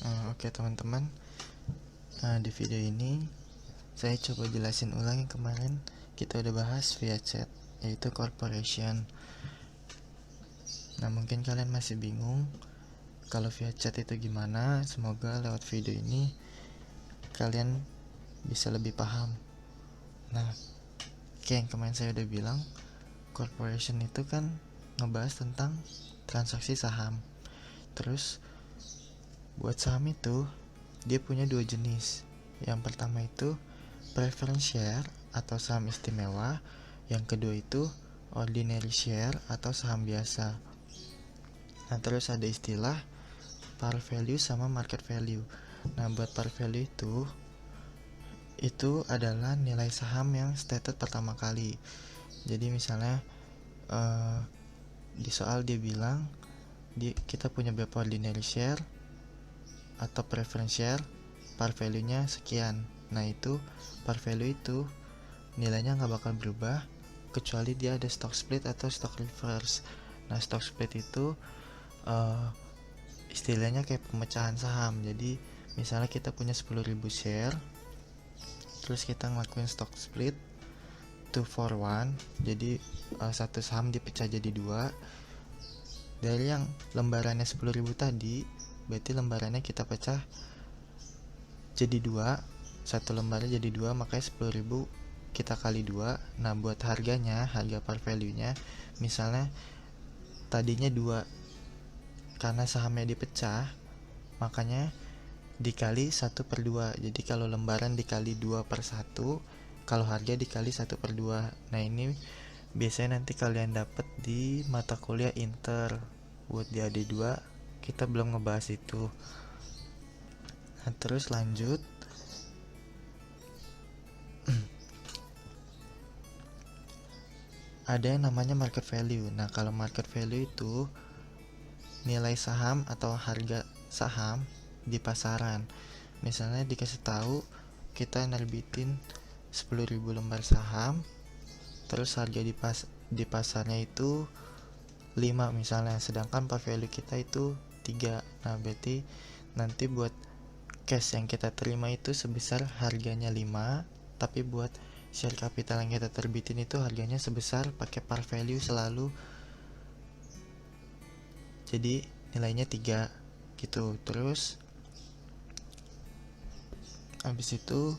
Oke teman-teman, di video ini saya coba jelasin ulang yang kemarin kita udah bahas via chat, yaitu corporation. Nah, mungkin kalian masih bingung kalau via chat itu gimana. Semoga lewat video ini kalian bisa lebih paham. Nah, kayak yang kemarin saya udah bilang, corporation itu kan ngebahas tentang transaksi saham. Terus buat saham itu dia punya dua jenis. Yang pertama itu preference share atau saham istimewa. Yang kedua itu ordinary share atau saham biasa. Nah, terus ada istilah par value sama market value. Nah, buat par value itu adalah nilai saham yang stated pertama kali. Jadi misalnya di soal dia bilang kita punya berapa ordinary share atau preference share, par value-nya sekian. Nah, itu par value itu nilainya nggak bakal berubah kecuali dia ada stock split atau stock reverse. Nah, stock split itu istilahnya kayak pemecahan saham. Jadi misalnya kita punya 10.000 share, terus kita ngelakuin stock split 2 for 1. Jadi satu saham dipecah jadi dua. Dari yang lembarannya 10.000 tadi, berarti lembarannya kita pecah jadi dua, satu lembarnya jadi dua, makanya 10.000 kita kali dua. Nah, buat harganya, harga par value nya misalnya tadinya 2, karena sahamnya dipecah makanya dikali 1/2. Jadi kalau lembaran dikali 2/1, kalau harga dikali 1/2. Nah, ini biasanya nanti kalian dapat di mata kuliah inter. Buat di AD2 kita belum ngebahas itu. Nah, terus lanjut. Ada yang namanya market value. Nah, kalau market value itu nilai saham atau harga saham di pasaran. Misalnya dikasih tahu kita nerbitin 10.000 lembar saham, terus harga di pasarnya itu 5 misalnya, sedangkan par value kita itu 3. Nah, berarti nanti buat cash yang kita terima itu sebesar harganya 5, tapi buat share capital yang kita terbitin itu harganya sebesar pakai par value selalu, jadi nilainya 3 gitu. Terus habis itu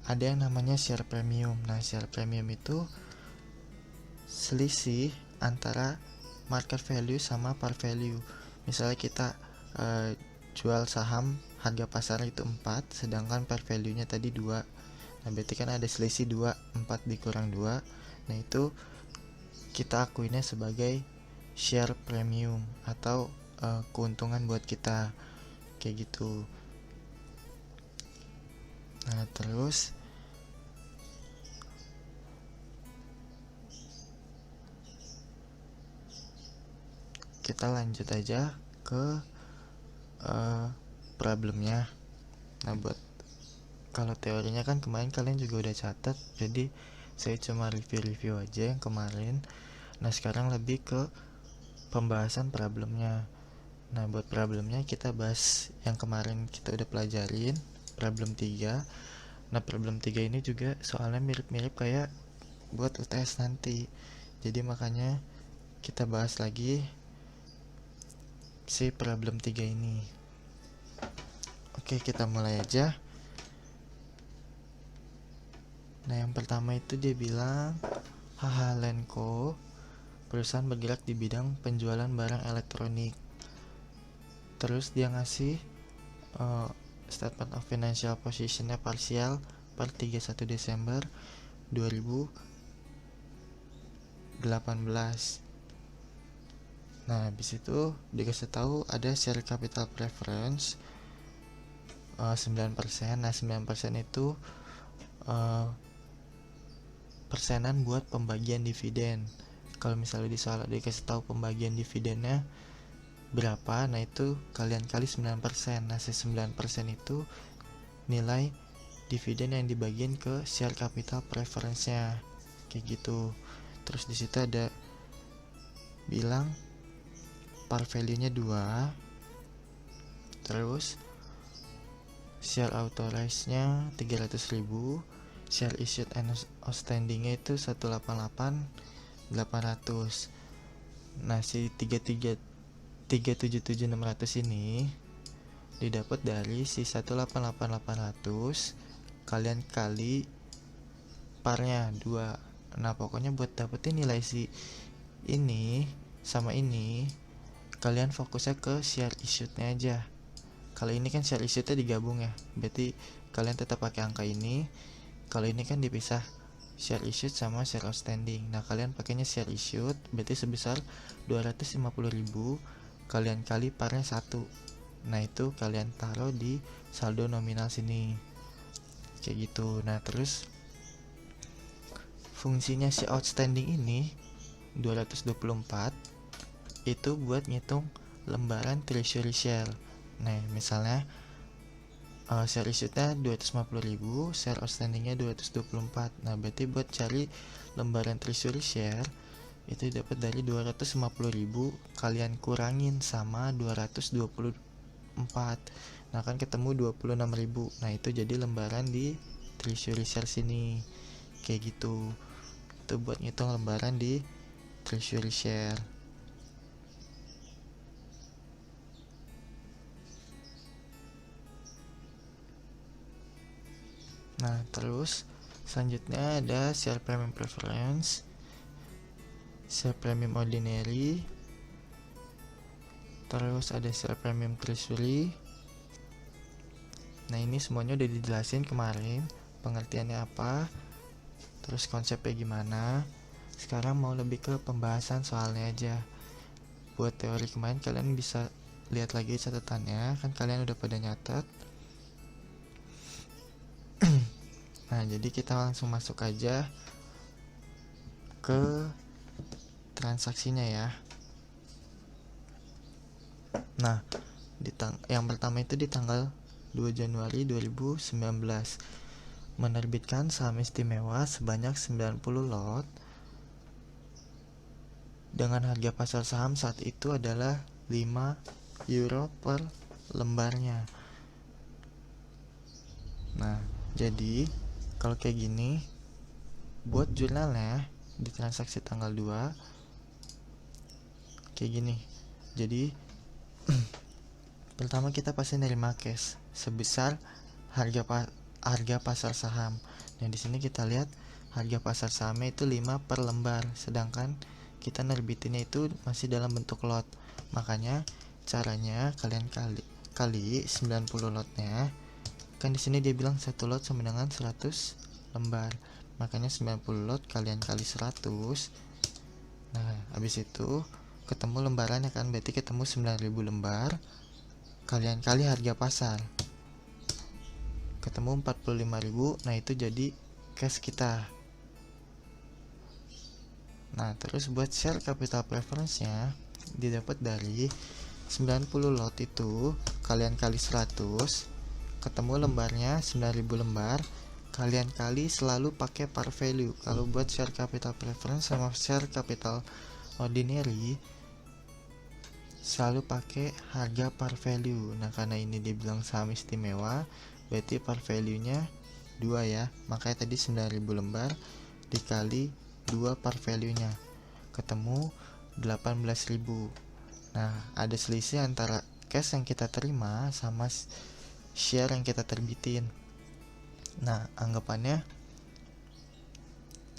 ada yang namanya share premium. Nah, share premium itu selisih antara market value sama par value. Misalnya kita jual saham harga pasar itu 4, sedangkan par value nya tadi 2. Nah, berarti kan ada selisih 2, 4 dikurang 2. Nah, itu kita akuinnya sebagai share premium atau keuntungan buat kita, kayak gitu. Nah, terus kita lanjut aja ke problemnya. Nah, buat kalau teorinya kan kemarin kalian juga udah catat, jadi saya cuma review aja yang kemarin. Nah, sekarang lebih ke pembahasan problemnya. Nah, buat problemnya kita bahas yang kemarin kita udah pelajarin, problem 3. Nah, problem 3 ini juga soalnya mirip-mirip kayak buat UTS nanti. Jadi makanya kita bahas lagi si problem 3 ini. Oke, kita mulai aja. Nah, yang pertama itu dia bilang HH Lenko, perusahaan bergerak di bidang penjualan barang elektronik. Terus dia ngasih statement of financial positionnya parsial per 31 Desember 2018. Nah, habis itu dikasih tahu ada share capital preference 9%. Nah, 9% itu persenan buat pembagian dividen. Kalau misalnya di soal dikasih tahu pembagian dividennya berapa, nah itu kalian kali 9%. Nah, 9% itu nilai dividen yang dibagiin ke share capital preference-nya, kayak gitu. Terus di situ ada bilang par value-nya 2. Terus share authorized-nya 300.000, share issued and outstanding-nya itu 188.800. Nah, si 377.600 ini didapat dari si 188.800 kalian kali parnya 2. Nah, pokoknya buat dapetin nilai si ini sama ini, kalian fokusnya ke share issued-nya aja. Kalau ini kan share issued-nya digabung ya, berarti kalian tetap pakai angka ini. Kalau ini kan dipisah, share issued sama share outstanding. Nah, kalian pakainya share issued, berarti sebesar 250.000 kalian kali parnya 1. Nah, itu kalian taruh di saldo nominal sini, kayak gitu. Nah, terus fungsinya si outstanding ini 224 itu buat ngitung lembaran treasury share. Nah, misalnya share issued-nya 250.000, share outstanding-nya 224. Nah, berarti buat cari lembaran treasury share itu dapat dari 250.000 kalian kurangin sama 224. Nah, kan ketemu 26.000. Nah, itu jadi lembaran di treasury share sini. Kayak gitu. Itu buat ngitung lembaran di treasury share. Nah, terus selanjutnya ada share premium preference, share premium ordinary, terus ada share premium treasury. Nah, ini semuanya udah dijelasin kemarin, pengertiannya apa, terus konsepnya gimana. Sekarang mau lebih ke pembahasan soalnya aja. Buat teori kemarin kalian bisa lihat lagi catatannya, kan kalian udah pada nyatet. Nah, jadi kita langsung masuk aja ke transaksinya ya. Nah, yang pertama itu di tanggal 2 Januari 2019 menerbitkan saham istimewa sebanyak 90 lot dengan harga pasar saham saat itu adalah 5 euro per lembarnya. Nah, jadi kalau kayak gini buat jurnalnya di transaksi tanggal 2 kayak gini. Jadi pertama kita pasti nerima cash sebesar harga pasar saham. Nah, di sini kita lihat harga pasar sahamnya itu 5 per lembar, sedangkan kita nerbitinnya itu masih dalam bentuk lot. Makanya caranya kalian kali 90 lotnya. Kan di sini dia bilang satu lot sama dengan 100 lembar. Makanya 90 lot kalian kali 100. Nah, habis itu ketemu lembarannya kan, berarti ketemu 9.000 lembar kalian kali harga pasar. Ketemu 45.000. Nah, itu jadi cash kita. Nah, terus buat share capital preference-nya didapat dari 90 lot itu kalian kali 100, ketemu lembarnya 9.000 lembar, kalian kali selalu pakai par value. Kalau buat share capital preference sama share capital ordinary selalu pakai harga par value. Nah, karena ini dibilang saham istimewa, berarti par value-nya 2 ya. Makanya tadi 9.000 lembar dikali 2 par value-nya ketemu 18.000. Nah, ada selisih antara cash yang kita terima sama share yang kita terbitin. Nah, anggapannya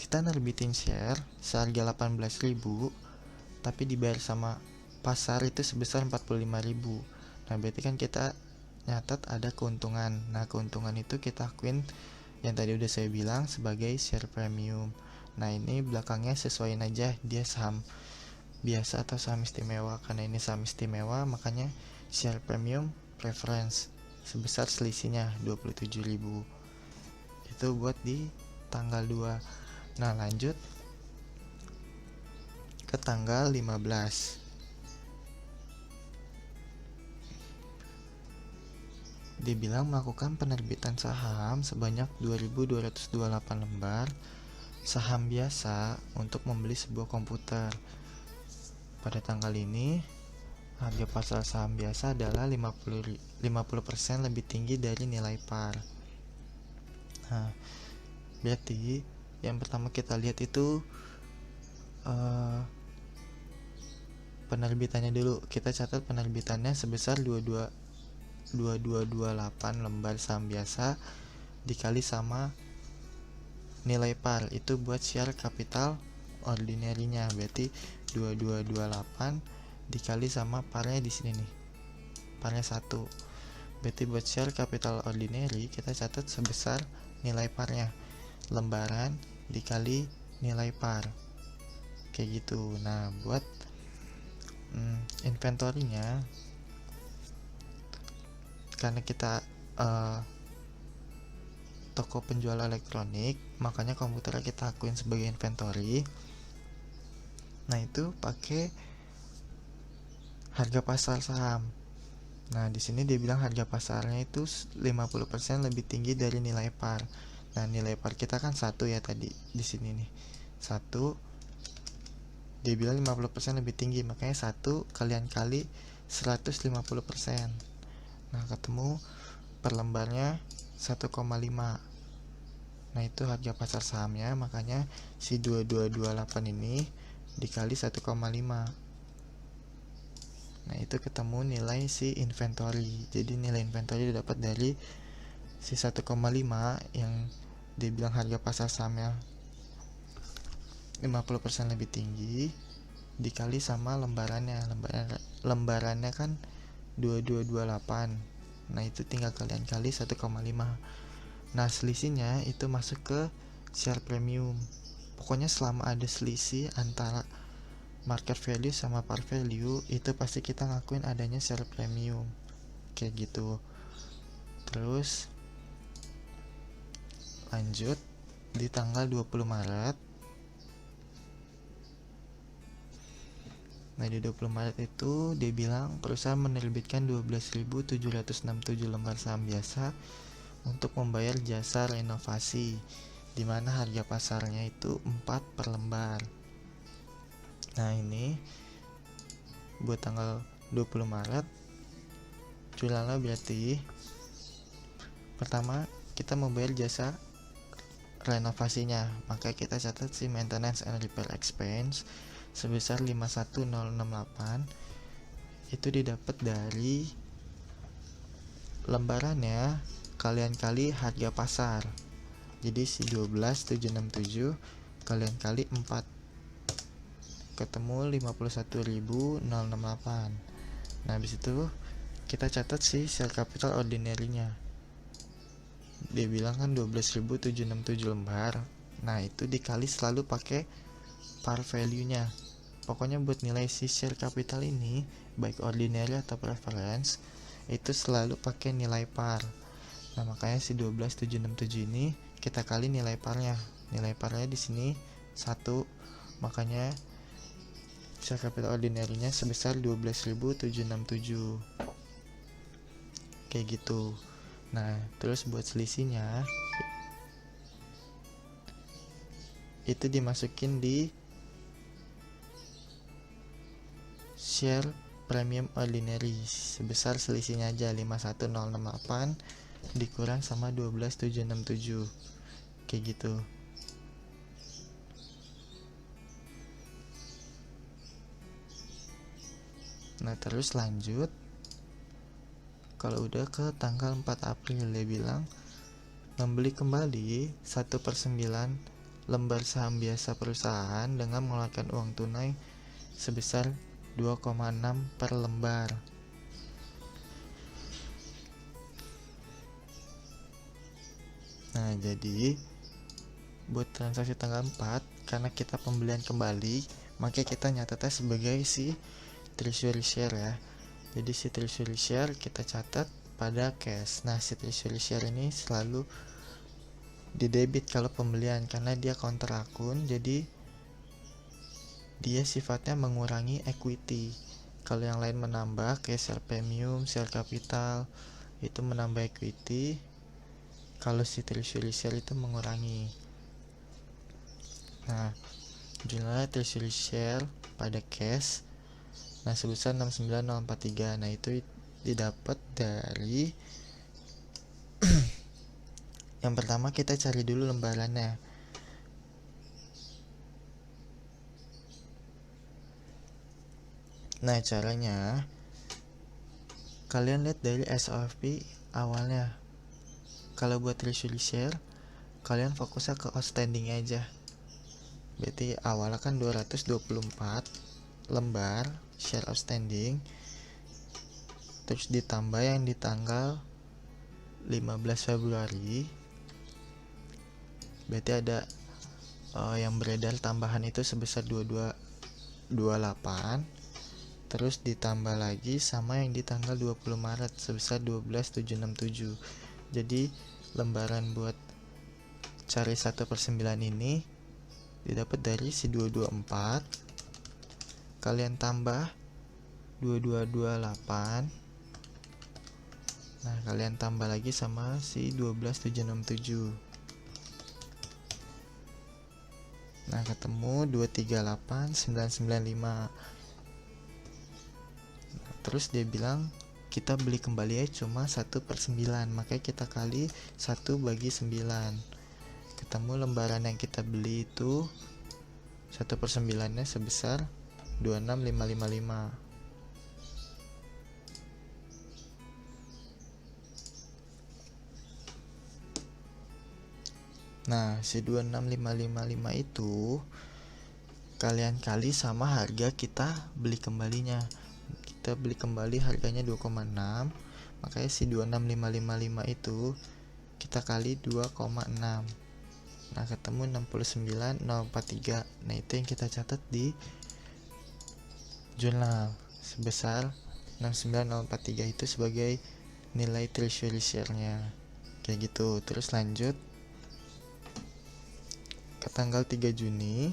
kita nerbitin share seharga 18.000 tapi dibayar sama pasar itu sebesar 45.000. Nah, berarti kan kita nyatat ada keuntungan. Nah, keuntungan itu kita akuin yang tadi udah saya bilang sebagai share premium. Nah, ini belakangnya sesuaiin aja dia saham biasa atau saham istimewa. Karena ini saham istimewa, makanya share premium preference sebesar selisihnya 27.000. Itu buat di tanggal 2. Nah, lanjut ke tanggal 15. Dibilang melakukan penerbitan saham sebanyak 2.228 lembar saham biasa untuk membeli sebuah komputer. Pada tanggal ini harga pasar saham biasa adalah 50% lebih tinggi dari nilai par. Nah, berarti yang pertama kita lihat itu penerbitannya dulu. Kita catat penerbitannya sebesar 2228 lembar saham biasa dikali sama nilai par, itu buat share capital ordinary-nya. Berarti 2228 dikali sama parnya di sini nih. Parnya 1. Berarti buat share capital ordinary kita catat sebesar nilai parnya, lembaran dikali nilai par. Kayak gitu. Nah, buat inventory-nya, karena kita toko penjual elektronik, makanya komputer kita akuin sebagai inventory. Nah, itu pakai harga pasar saham. Nah, di sini dia bilang harga pasarnya itu 50% lebih tinggi dari nilai par. Nah, nilai par kita kan 1 ya tadi di sini nih. 1, dia bilang 50% lebih tinggi, makanya 1 kalian kali 150%. Nah, ketemu per lembarnya 1,5. Nah, itu harga pasar sahamnya, makanya si 2228 ini dikali 1,5. Nah, itu ketemu nilai si inventory. Jadi nilai inventory didapat dari si 1,5 yang dibilang harga pasar sahamnya 50% lebih tinggi dikali sama lembarannya. Lembarannya kan 2228. Nah, itu tinggal kalian kali 1,5. Nah, selisihnya itu masuk ke share premium. Pokoknya selama ada selisih antara market value sama par value, itu pasti kita ngakuin adanya share premium. Kayak gitu. Terus lanjut di tanggal 20 Maret. Nah, di 20 Maret itu dia bilang perusahaan menerbitkan 12.767 lembar saham biasa untuk membayar jasa renovasi, di mana harga pasarnya itu 4 per lembar. Nah, ini buat tanggal 20 Maret jumlahnya berarti pertama kita membayar jasa renovasinya, maka kita catat si maintenance and repair expense sebesar 51068. Itu didapat dari lembarannya kalian kali harga pasar. Jadi si 12767 kalian kali 4 ketemu 51.068. Nah, habis itu kita catat si share capital ordinary-nya. Dia bilang kan 12.767 lembar. Nah, itu dikali selalu pakai par value-nya. Pokoknya buat nilai si share capital ini, baik ordinary atau preference, itu selalu pakai nilai par. Nah, makanya si 12767 ini kita kali nilai parnya. Nilai parnya di sini 1, makanya share capital ordinary-nya sebesar 12.767. Kayak gitu. Nah, terus buat selisihnya itu dimasukin di share premium ordinary sebesar selisihnya aja 51068 dikurang sama 12767. Kayak gitu. Nah, terus lanjut kalau udah ke tanggal 4 April dia bilang membeli kembali 1/9 lembar saham biasa perusahaan dengan mengeluarkan uang tunai sebesar 2,6 per lembar. Nah, jadi buat transaksi tanggal 4, karena kita pembelian kembali, maka kita nyatetnya sebagai si treasury share ya. Jadi si treasury share kita catat pada cash. Nah, si treasury share ini selalu di debit kalau pembelian karena dia counter akun, jadi dia sifatnya mengurangi equity. Kalau yang lain menambah kayak share premium, share capital, itu menambah equity. Kalau si treasury share itu mengurangi. Nah, jumlah treasury share pada cash Nah, sebesar 69043. Nah, itu didapat dari yang pertama kita cari dulu lembarannya. Nah, caranya kalian lihat dari SOFP awalnya. Kalau buat treasury share, kalian fokusnya ke outstanding aja. Berarti awalnya kan 224 lembar share outstanding, terus ditambah yang di tanggal 15 Februari. Berarti ada yang beredar tambahan itu sebesar 2228, terus ditambah lagi sama yang di tanggal 20 Maret sebesar 12767. Jadi lembaran buat cari 1/9 ini didapat dari si 224, kalian tambah 2228. Nah, kalian tambah lagi sama si 12767. Nah, ketemu 238995. Terus dia bilang kita beli kembali ya cuma 1/9, makanya kita kali 1/9. Ketemu lembaran yang kita beli itu 1/9-nya sebesar 26555. Nah, si 26555 itu kalian kali sama harga kita beli kembalinya. Kita beli kembali harganya 2,6, makanya si 26555 itu kita kali 2,6. Nah, ketemu 69043. Nah, itu yang kita catat di jurnal sebesar 69043 itu sebagai nilai treasury share-nya. Kayak gitu. Terus lanjut ke tanggal 3 Juni.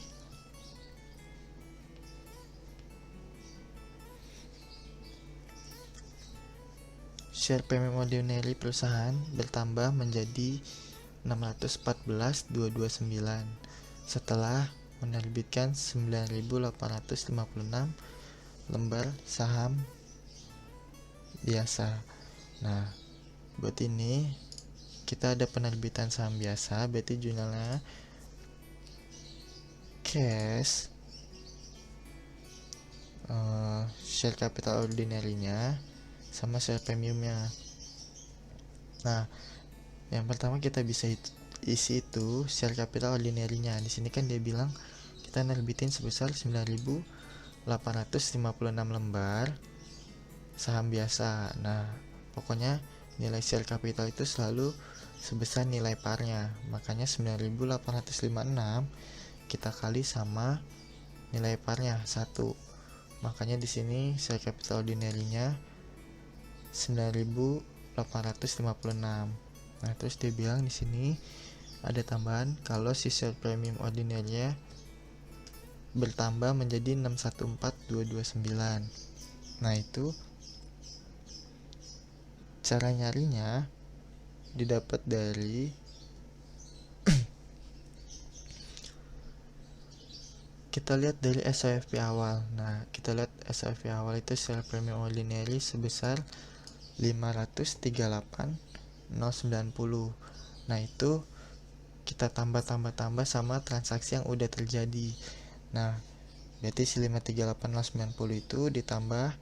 Share premium ordinary perusahaan bertambah menjadi 614.229 setelah menerbitkan 9.856 lembar saham biasa. Nah, buat ini kita ada penerbitan saham biasa, berarti jurnalnya cash, share capital ordinary-nya sama share premiumnya. Nah, yang pertama kita bisa isi itu share capital ordinary-nya. Di sini kan dia bilang kita nerbitin sebesar 9.856 lembar saham biasa. Nah, pokoknya nilai share capital itu selalu sebesar nilai parnya. Makanya 9.856 kita kali sama nilai parnya 1. Makanya di sini share capital ordinary-nya 9.856. Nah, terus dia bilang di sini ada tambahan kalau si share premium ordinary-nya bertambah menjadi 614.229. Nah, itu cara nyarinya didapat dari kita lihat dari SOFP awal. Nah, kita lihat SOFP awal itu share premium ordinary sebesar 538.090. Nah, itu kita tambah sama transaksi yang udah terjadi. Nah, berarti si 538.090 itu ditambah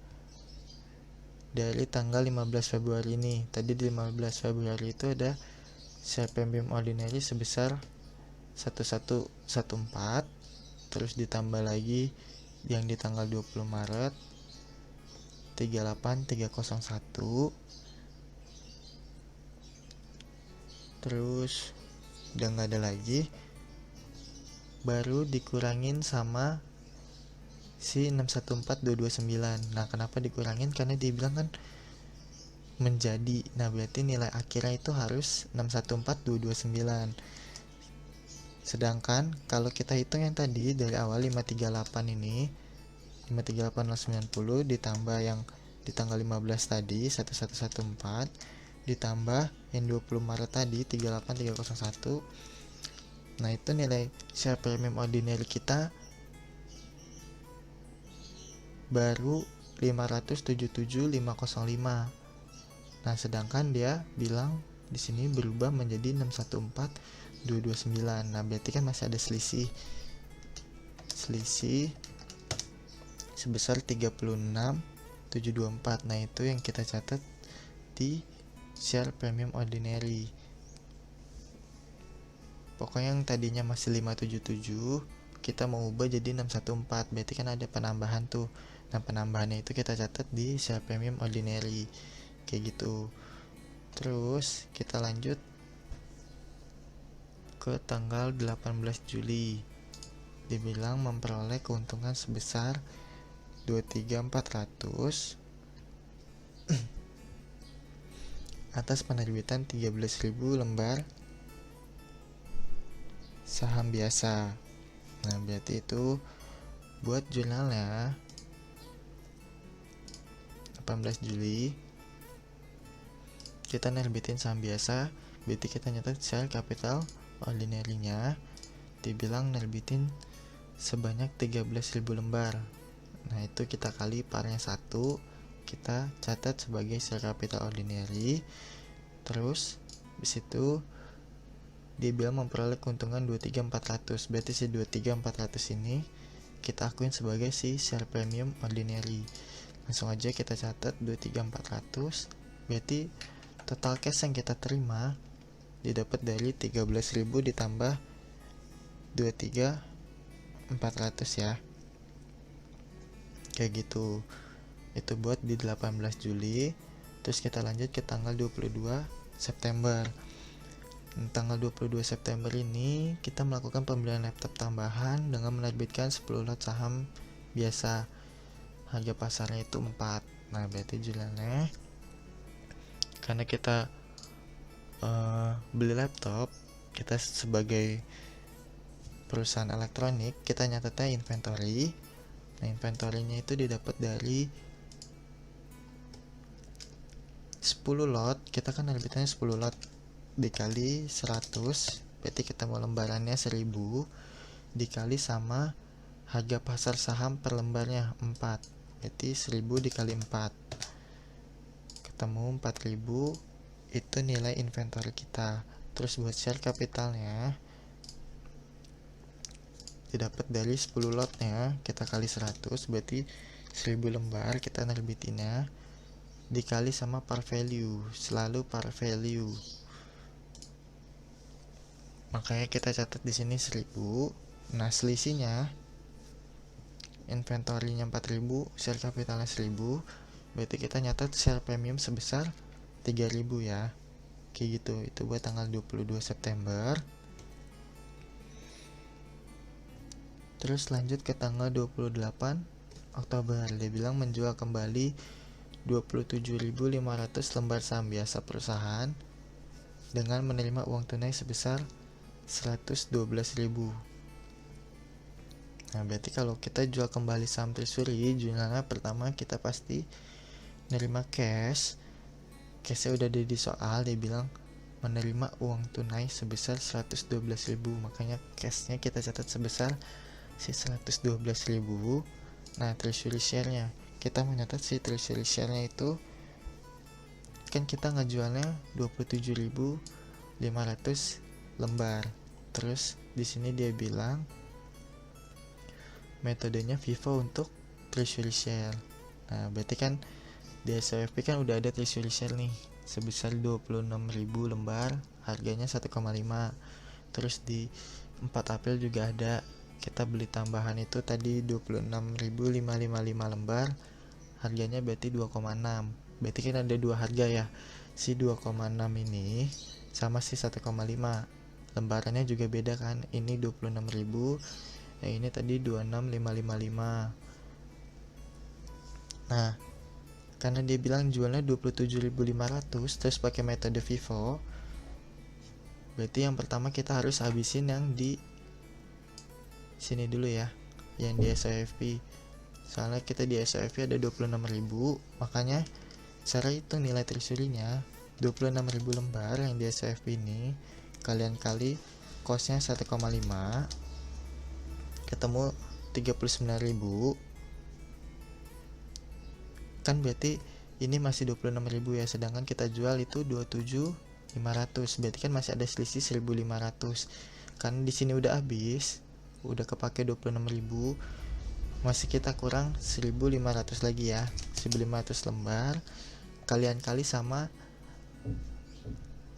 dari tanggal 15 Februari ini. Tadi di 15 Februari itu ada share premium ordinary sebesar 1114, terus ditambah lagi yang di tanggal 20 Maret 38301, terus udah nggak ada lagi, baru dikurangin sama si 614.229. Nah, kenapa dikurangin? Karena dibilang kan menjadi. Nah, berarti nilai akhirnya itu harus 614.229. Sedangkan kalau kita hitung yang tadi dari awal 538 ini 538.090 ditambah yang di tanggal 15 tadi 1114 ditambah yang 20 Maret tadi 38301. Nah, itu nilai share premium ordinary kita baru 577.505. Nah, sedangkan dia bilang di sini berubah menjadi 614.229. Nah, berarti kan masih ada selisih sebesar 36.724. Nah, itu yang kita catat di share premium ordinary. Pokoknya yang tadinya masih 577 kita mau ubah jadi 614, berarti kan ada penambahan tuh. Nah, penambahannya itu kita catat di share premium ordinary kayak gitu. Terus kita lanjut ke tanggal 18 Juli. Dibilang memperoleh keuntungan sebesar 23.400 atas penerbitan 13.000 lembar saham biasa. Nah, berarti itu buat jurnalnya 18 Juli kita nerbitin saham biasa, berarti kita nyatet share capital ordinary-nya dibilang nerbitin sebanyak 13.000 lembar. Nah, itu kita kali parnya 1, kita catat sebagai share capital ordinary. Terus di situ dia bilang memperoleh keuntungan 23.400, berarti si 23.400 ini kita akuin sebagai si share premium ordinary. Langsung aja kita catat 23.400, berarti total cash yang kita terima didapat dari 13.000 ditambah 23.400 ya. Kayak gitu. Itu buat di 18 Juli. Terus kita lanjut ke tanggal 22 September. Tanggal 22 September ini kita melakukan pembelian laptop tambahan dengan menerbitkan 10 lot saham biasa. Harga pasarnya itu 4. Nah, berarti jurnalnya karena kita beli laptop, kita sebagai perusahaan elektronik, kita nyatetnya inventory. Nah, inventory-nya itu didapat dari 10 lot. Kita kan nerbitannya 10 lot dikali 100, berarti kita mau lembarannya 1000 dikali sama harga pasar saham per lembarnya 4, berarti 1000 dikali 4 ketemu 4000, itu nilai inventory kita. Terus buat share capitalnya didapat dari 10 lotnya kita kali 100, berarti 1000 lembar kita nerbitinnya dikali sama par value, selalu par value. Makanya kita catat di sini 1000. Nah, selisihnya inventory-nya 4000, share capitalnya 1000, berarti kita nyatat share premium sebesar 3000 ya. Kayak gitu. Itu buat tanggal 22 September. Terus lanjut ke tanggal 28 Oktober. Dia bilang menjual kembali 27.500 lembar saham biasa perusahaan dengan menerima uang tunai sebesar 112.000. Nah, berarti kalau kita jual kembali saham treasury, jurnalnya pertama kita pasti nerima cash. Cashnya udah ada di soal, dia bilang menerima uang tunai sebesar 112.000. Makanya cashnya kita catat sebesar si 112.000. Nah, treasury share-nya kita mencatat si treasury share-nya itu kan kita ngejualnya 27.500 lembar. Terus di sini dia bilang metodenya FIFO untuk treasury share. Nah, berarti kan di SOFP kan udah ada treasury share nih sebesar 26.000 lembar, harganya 1,5. Terus di 4 April juga ada, kita beli tambahan itu tadi 26.555 lembar, harganya berarti 2,6. Berarti kan ada dua harga ya. Si 2,6 ini sama si 1,5. Lembarannya juga beda kan. Ini 26.000, yang ini tadi 26.555. Nah, karena dia bilang jualnya 27.500 terus pakai metode FIFO, berarti yang pertama kita harus habisin yang di sini dulu ya, yang di SOFP. Soalnya kita di SOFP ada 26.000, makanya cara itu nilai treasury-nya 26.000 lembar yang di SOFP ini kalian kali cost-nya 1,5 ketemu 39.000. kan berarti ini masih 26.000 ya, sedangkan kita jual itu 27.500, berarti kan masih ada selisih 1.500. Kan di sini udah habis, udah kepake 26.000, masih kita kurang 1.500 lagi ya. 1.500 lembar kalian kali sama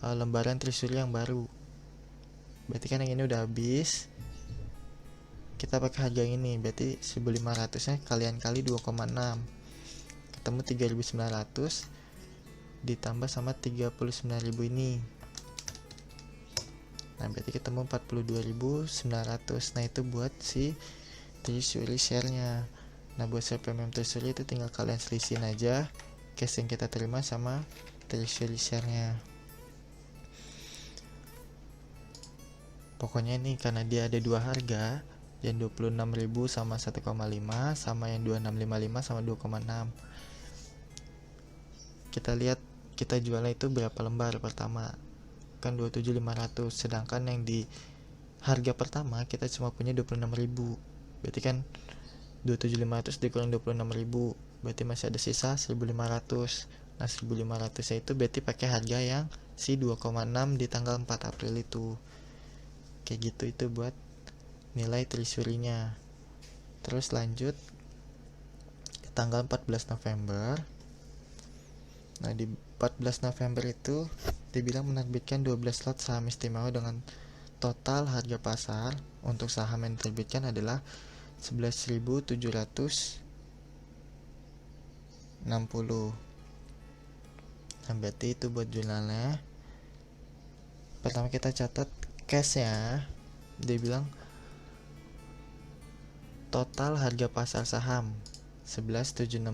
lembaran treasury yang baru, berarti kan yang ini udah habis, kita pakai harga yang ini, berarti 1.500 nya kalian kali 2,6, ketemu 3.900 ditambah sama 39.000 ini, nah berarti ketemu 42.900. Nah itu buat si treasury share nya. Nah buat share premium treasury itu tinggal kalian selisihin aja cash yang kita terima sama treasury share nya. Pokoknya ini karena dia ada dua harga, yang 26.000 sama 1,5, sama yang 2655 sama 2,6. Kita lihat kita jualnya itu berapa lembar pertama, kan 27.500, sedangkan yang di harga pertama kita cuma punya 26.000, berarti kan 27.500 dikurang 26.000, berarti masih ada sisa 1.500. Nah 1.500 itu berarti pakai harga yang si 2,6 di tanggal 4 April itu. Kayak gitu, itu buat nilai treasury-nya. Terus lanjut di tanggal 14 November. Nah di 14 November itu dibilang menerbitkan 12 lot saham istimewa dengan total harga pasar untuk saham yang diterbitkan adalah 11.760. Nah berarti itu buat jurnalnya. Pertama kita catat cash ya, dia bilang total harga pasar saham 11.760.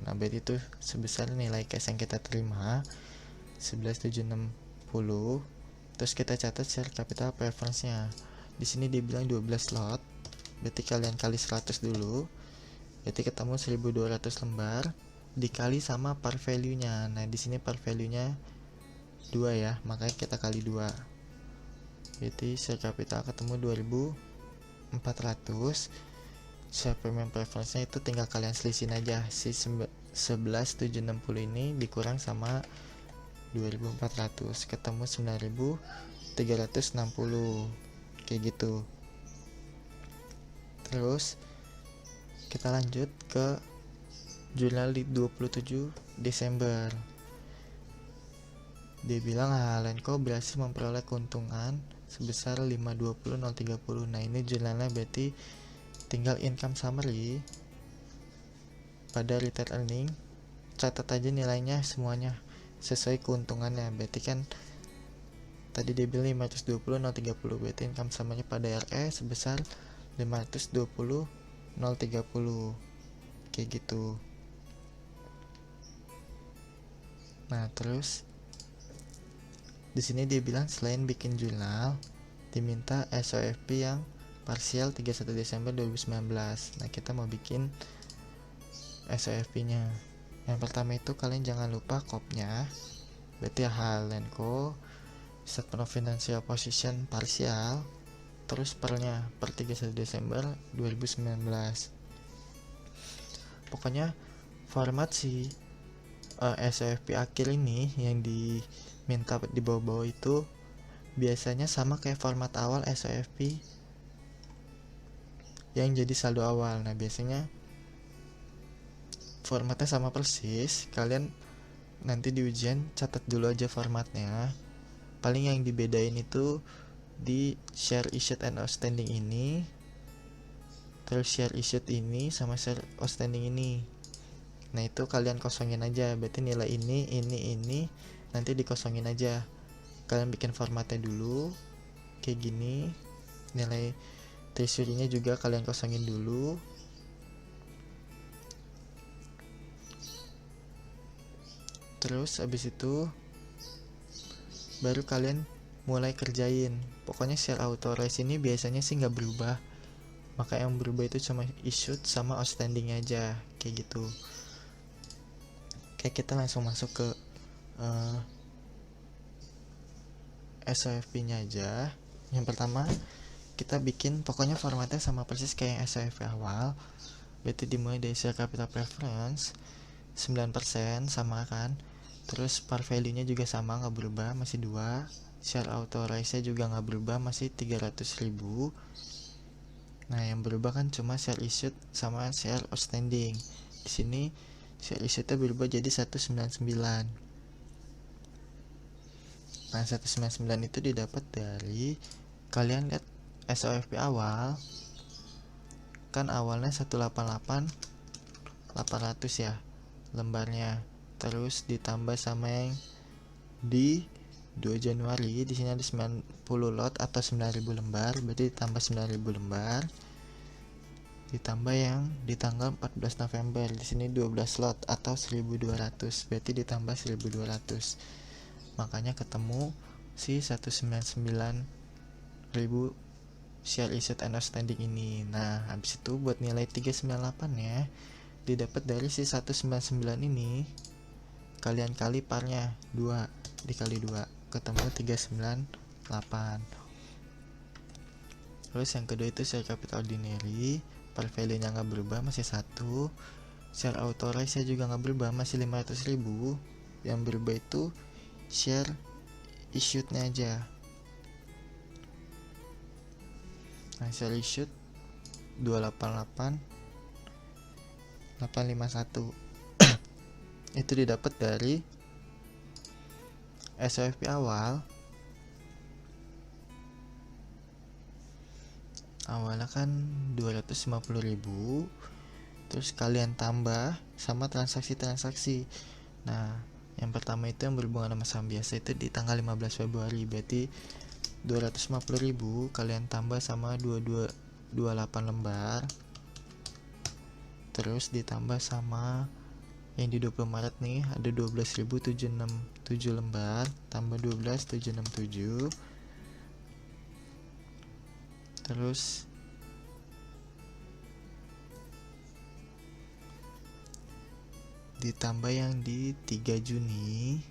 Nah berarti itu sebesar nilai cash yang kita terima 11.760. Terus kita catat share capital preference nya. Di sini dia bilang 12 lot, berarti kalian kali 100 dulu, berarti ketemu 1.200 lembar dikali sama par value nya. Nah di sini par value nya 2 ya, makanya kita kali 2, berarti share capital ketemu 2.400. Share premium preference nya itu tinggal kalian selisihin aja, si 11.760 ini dikurang sama 2.400, ketemu 9.360, kayak gitu. Terus kita lanjut ke jurnal di 27 Desember. Dia bilang Halenko berhasil memperoleh keuntungan sebesar 520.030. Nah ini jurnalnya berarti tinggal income summary pada retail earning, catat aja nilainya semuanya sesuai keuntungannya. Berarti kan tadi dia bilang 520.030, berarti income summary pada RE sebesar 520.030, kayak gitu. Nah terus di sini dia bilang selain bikin jurnal diminta SOFP yang parsial 31 Desember 2019. Nah kita mau bikin SOFP nya. Yang pertama itu kalian jangan lupa kopnya, berarti Halenko statement of financial position parsial, terus pernya per 31 Desember 2019. Pokoknya format si SOFP akhir ini yang diminta di bawah-bawah itu biasanya sama kayak format awal SOFP yang jadi saldo awal. Nah biasanya formatnya sama persis, kalian nanti di ujian catat dulu aja formatnya. Paling yang dibedain itu di share issued and outstanding ini, terus share issued ini sama share outstanding ini. Nah itu kalian kosongin aja, berarti nilai ini nanti dikosongin aja. Kalian bikin formatnya dulu kayak gini, nilai treasury-nya juga kalian kosongin dulu. Terus abis itu baru kalian mulai kerjain. Pokoknya share authorized ini biasanya sih nggak berubah, maka yang berubah itu cuma issued sama outstanding aja, kayak gitu. Kayak kita langsung masuk ke SOFP nya aja. Yang pertama kita bikin pokoknya formatnya sama persis kayak yang SOFP awal, berarti dimulai dari share capital preference, 9% sama kan. Terus par value nya juga sama, nggak berubah, masih 2. Share authorize nya juga nggak berubah, masih 300.000. Nah yang berubah kan cuma share issued sama share outstanding. Di sini share issued nya berubah jadi 199. Nah 199 itu didapat dari, kalian lihat SOFP awal kan awalnya 188 800 ya lembarnya, terus ditambah sama yang di 2 Januari, di sini ada 90 lot atau 9.000 lembar, berarti ditambah 9.000 lembar, ditambah yang di tanggal 14 November, di sini 12 lot atau 1.200, berarti ditambah 1.200, makanya ketemu si 199.000 share issued and outstanding ini. Nah habis itu buat nilai 398 ya didapat dari si 199 ini, kalian kali parnya 2 dikali 2 ketemu 398. Terus yang kedua itu share capital ordinary, par value nya nggak berubah, masih 1. Share authorize nya juga nggak berubah, masih 500.000. Yang berubah itu share issued nya aja. Nah share issued 288 851 itu didapat dari SOFP awalnya kan 250.000, terus kalian tambah sama transaksi-transaksi. Nah yang pertama itu yang berhubungan sama saham biasa itu di tanggal 15 Februari, berarti 250.000 kalian tambah sama 2228 lembar, terus ditambah sama yang di 20 Maret nih ada 12.767 lembar tambah 12.767, terus ditambah yang di 3 Juni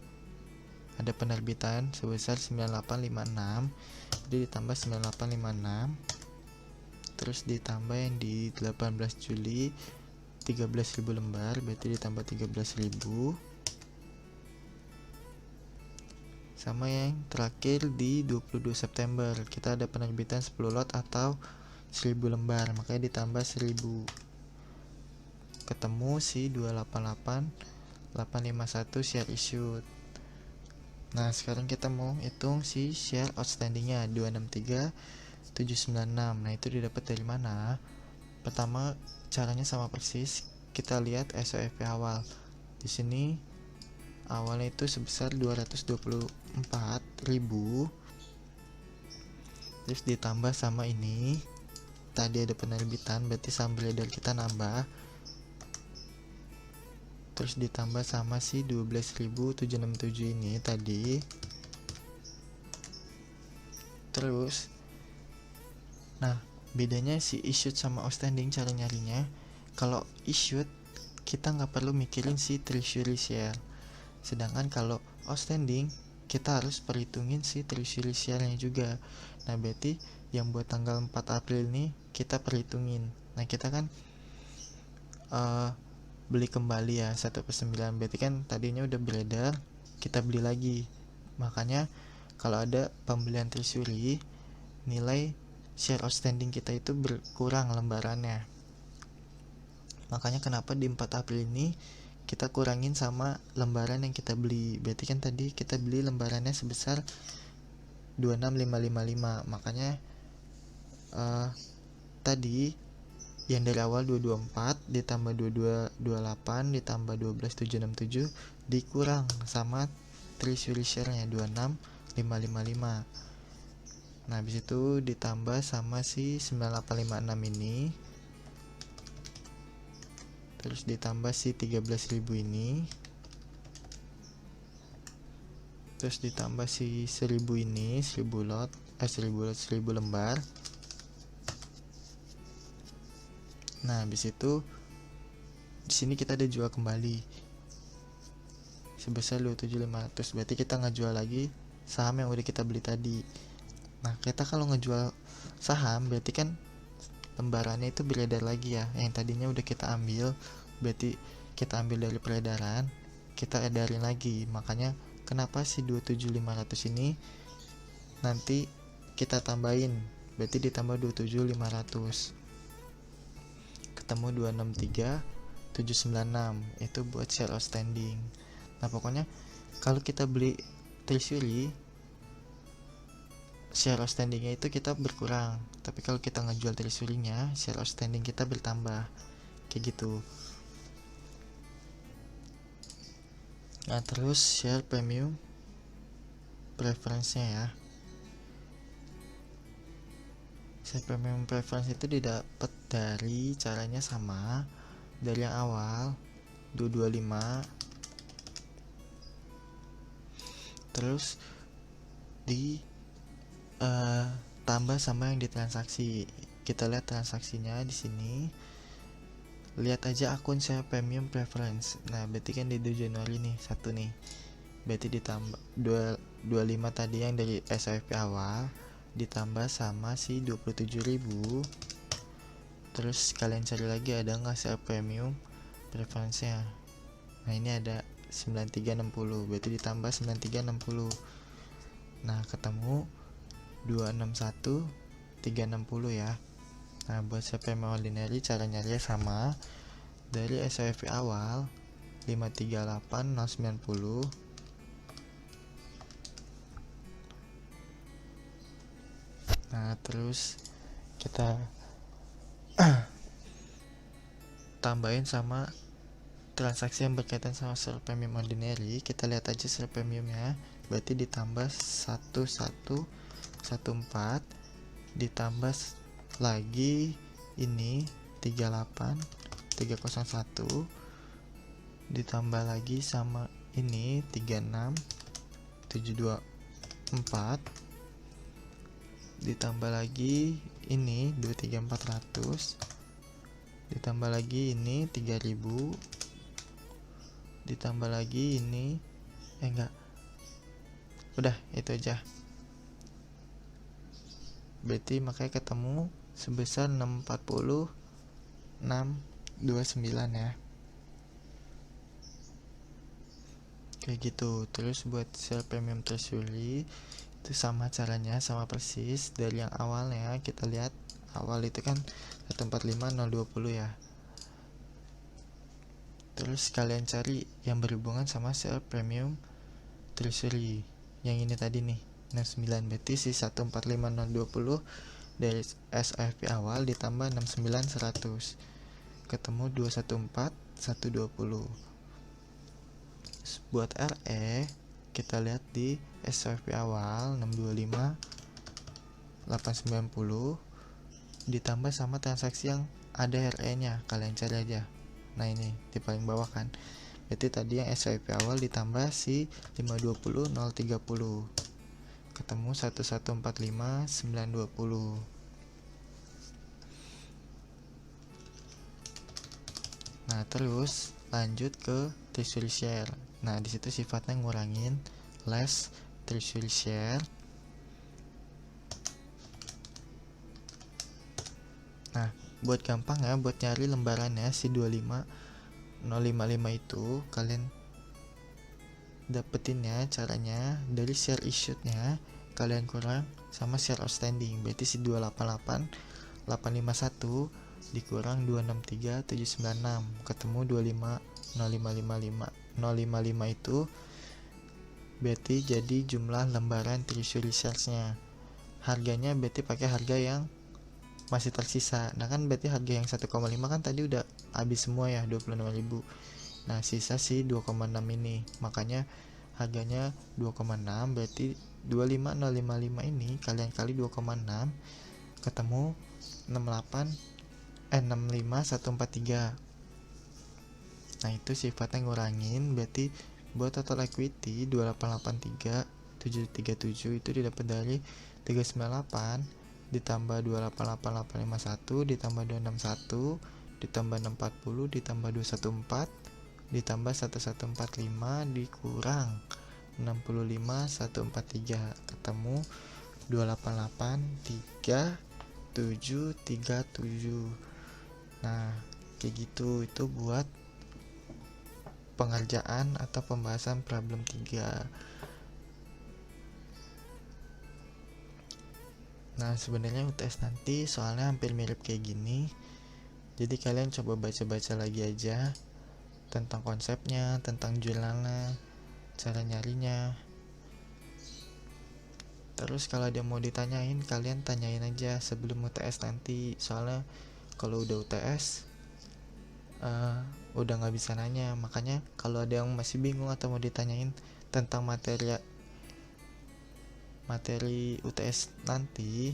ada penerbitan sebesar 9856, jadi ditambah 9856, terus ditambah yang di 18 Juli 13.000 lembar, berarti ditambah 13.000, sama yang terakhir di 22 September kita ada penerbitan 10 lot atau 1000 lembar, makanya ditambah 1000, ketemu si 288 851 share issued. Nah sekarang kita mau hitung si share outstandingnya 263.796. Nah itu didapat dari mana? Pertama caranya sama persis, kita lihat SOFP awal. Di sini awalnya itu sebesar 224.000, terus ditambah sama ini tadi ada penerbitan, berarti saham beredar kita nambah, terus ditambah sama si 12.767 ini tadi. Terus nah bedanya si issued sama outstanding cara nyarinya, kalau issued kita nggak perlu mikirin si treasury share, sedangkan kalau outstanding kita harus perhitungin si treasury share-nya juga. Nah berarti yang buat tanggal 4 April nih kita perhitungin. Nah kita kan beli kembali ya 1/9, berarti kan tadinya udah beredar kita beli lagi, makanya kalau ada pembelian treasury nilai share outstanding kita itu berkurang lembarannya. Makanya kenapa di 4 April ini kita kurangin sama lembaran yang kita beli, berarti kan tadi kita beli lembarannya sebesar 26555, makanya tadi yang dari awal 224 ditambah 2228 ditambah 12767 dikurang sama treasury share-nya 26555. Nah habis itu ditambah sama si 9856 ini, terus ditambah si 13.000 ini, terus ditambah si 1000 ini, 1000 lot 1000 lembar. Nah habis itu di sini kita ada jual kembali sebesar 27.500, berarti kita ngejual lagi saham yang udah kita beli tadi. Nah kita kalau ngejual saham berarti kan lembarannya itu beredar lagi ya, yang tadinya udah kita ambil, berarti kita ambil dari peredaran, kita edarin lagi. Makanya kenapa si 27500 ini nanti kita tambahin, berarti ditambah 27500 ketemu 263796, itu buat share outstanding. Nah pokoknya kalau kita beli treasury, share outstandingnya itu kita berkurang, tapi kalau kita ngejual treasury-nya, share outstanding kita bertambah, kayak gitu. Nah terus share premium preference-nya ya. Share premium preference itu didapat dari caranya sama dari yang awal 225, terus di tambah sama yang ditransaksi. Kita lihat transaksinya di sini. Lihat aja akun share premium preference. Nah, berarti kan di 2 Januari nih, satu nih. Berarti ditambah 25 tadi yang dari SOFP awal ditambah sama si 27.000. Terus kalian cari lagi ada nggak share premium preference-nya. Nah, ini ada 9360, berarti ditambah 9360. Nah, ketemu 261 360 ya. Nah, buat share premium ordinary cara nyarinya sama dari SOFP awal 538090. Nah, terus kita tambahin sama transaksi yang berkaitan sama share premium ordinary. Kita lihat aja share premiumnya, berarti ditambah 1114 ditambah lagi ini 38301 ditambah lagi sama ini 36724 ditambah lagi ini 23400 ditambah lagi ini 3000 ditambah lagi ini enggak, udah itu aja. Berarti makanya ketemu sebesar 640,629 ya, kayak gitu. Terus buat share premium treasury itu sama caranya, sama persis dari yang awalnya. Kita lihat awal itu kan 145020 ya. Terus kalian cari yang berhubungan sama share premium treasury yang ini tadi nih 69, berarti si 145020 dari SOFP awal ditambah 69100 ketemu 214120. Buat RE kita lihat di SOFP awal 625 890 ditambah sama transaksi yang ada RE nya, kalian cari aja. Nah ini di paling bawah kan, berarti tadi yang SOFP awal ditambah si 520 030 ketemu 1145920. Nah terus lanjut ke treasury share. Nah disitu sifatnya ngurangin less treasury share. Nah buat gampang ya, buat nyari lembarannya si 25055 itu kalian dapetinnya caranya dari share issued-nya kalian kurang sama share outstanding, berarti si 288851 dikurang 263796 ketemu 25055 itu berarti jadi jumlah lembaran treasury shares-nya. Harganya berarti pakai harga yang masih tersisa. Nah kan berarti harga yang 1,5 kan tadi udah habis semua ya, 26.000. Nah sisa si 2,6 ini, makanya harganya 2,6, berarti 25055 ini kalian kali 2,6 ketemu 65143. Nah itu sifatnya ngurangin, berarti buat total equity 2883737 itu didapat dari 398 ditambah 288851 ditambah 261 ditambah 640 ditambah 214 ditambah 1145 dikurang 65143 ketemu 288337. Nah kayak gitu, itu buat pengerjaan atau pembahasan problem 3. Nah, sebenarnya UTS nanti soalnya hampir mirip kayak gini. Jadi kalian coba baca-baca lagi aja tentang konsepnya, tentang jurnalnya, cara nyarinya. Terus kalau ada mau ditanyain, kalian tanyain aja sebelum UTS nanti. Soalnya kalau udah UTS udah nggak bisa nanya. Makanya kalau ada yang masih bingung atau mau ditanyain tentang materi UTS nanti,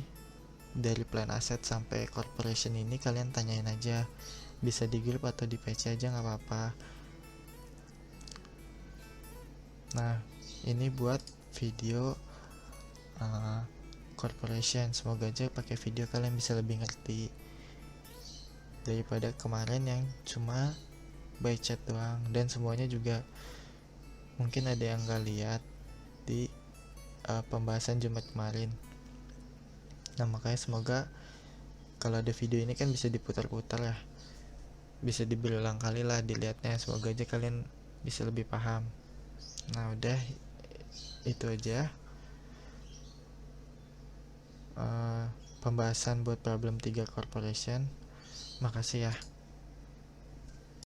dari plan aset sampai corporation ini, kalian tanyain aja, bisa di grup atau di PC aja nggak apa-apa. Nah, ini buat video corporation. Semoga aja pakai video kalian bisa lebih ngerti daripada kemarin yang cuma by chat doang, dan semuanya juga mungkin ada yang nggak lihat di pembahasan Jumat kemarin. Nah, makanya semoga kalau ada video ini kan bisa diputar-putar ya, bisa berulang kali lah dilihatnya. Semoga aja kalian bisa lebih paham. Nah, udah itu aja pembahasan buat problem 3 corporation. Makasih ya.